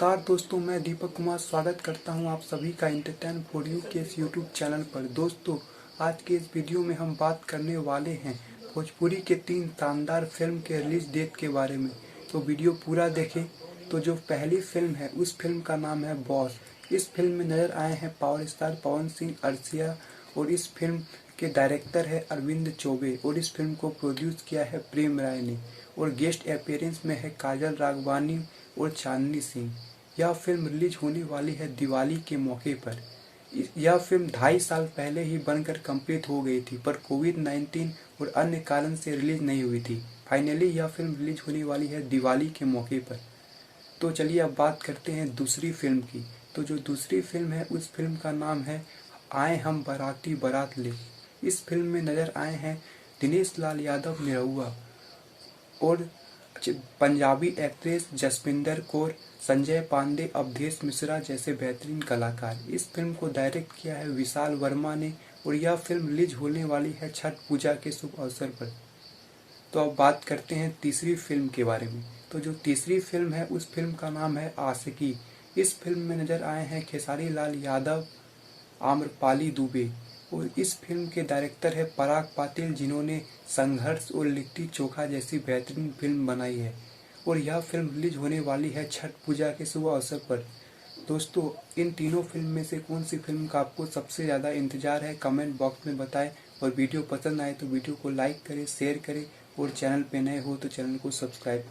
नमस्कार दोस्तों, मैं दीपक कुमार स्वागत करता हूं आप सभी का एंटरटेन फॉर यू के इस यूट्यूब चैनल पर। दोस्तों, आज के इस वीडियो में हम बात करने वाले हैं भोजपुरी के 3 शानदार फिल्म के रिलीज डेट के बारे में। तो वीडियो पूरा देखें। तो जो पहली फिल्म है उस फिल्म का नाम है बॉस। इस फिल्म में नजर आए हैं पावर स्टार पवन सिंह, अर्शिया, और इस फिल्म के डायरेक्टर है अरविंद चौबे, और इस फिल्म को प्रोड्यूस किया है प्रेम राय ने, और गेस्ट अपीयरेंस में है काजल राघवानी और चांदनी सिंह। यह फिल्म रिलीज होने वाली है दिवाली के मौके पर। यह फिल्म 2.5 साल पहले ही बनकर कंप्लीट हो गई थी, पर कोविड-19 और अन्य कारण से रिलीज नहीं हुई थी। फाइनली यह फिल्म रिलीज होने वाली है दिवाली के मौके पर। तो चलिए अब बात करते हैं दूसरी फिल्म की। तो जो दूसरी फिल्म है उस फिल्म का नाम है आए हम बाराती बारात ले। इस फिल्म में नजर आए हैं दिनेश लाल यादव निरहुआ और पंजाबी एक्ट्रेस जसविंदर कौर, संजय पांडे, अवधेश मिश्रा जैसे बेहतरीन कलाकार। इस फिल्म को डायरेक्ट किया है विशाल वर्मा ने, और यह फिल्म रिलीज होने वाली है छठ पूजा के शुभ अवसर पर। तो अब बात करते हैं तीसरी फिल्म के बारे में। तो जो तीसरी फिल्म है उस फिल्म का नाम है आशिकी। इस फिल्म में नजर आए हैं खेसारी लाल यादव, आम्रपाली दुबे, और इस फिल्म के डायरेक्टर है पराग पातिल, जिन्होंने संघर्ष और लिट्टी चोखा जैसी बेहतरीन फिल्म बनाई है। और यह फिल्म रिलीज होने वाली है छठ पूजा के शुभ अवसर पर। दोस्तों, इन तीनों फिल्म में से कौन सी फिल्म का आपको सबसे ज़्यादा इंतजार है, कमेंट बॉक्स में बताएं। और वीडियो पसंद आए तो वीडियो को लाइक करें, शेयर करें, और चैनल पे नए हो तो चैनल को सब्सक्राइब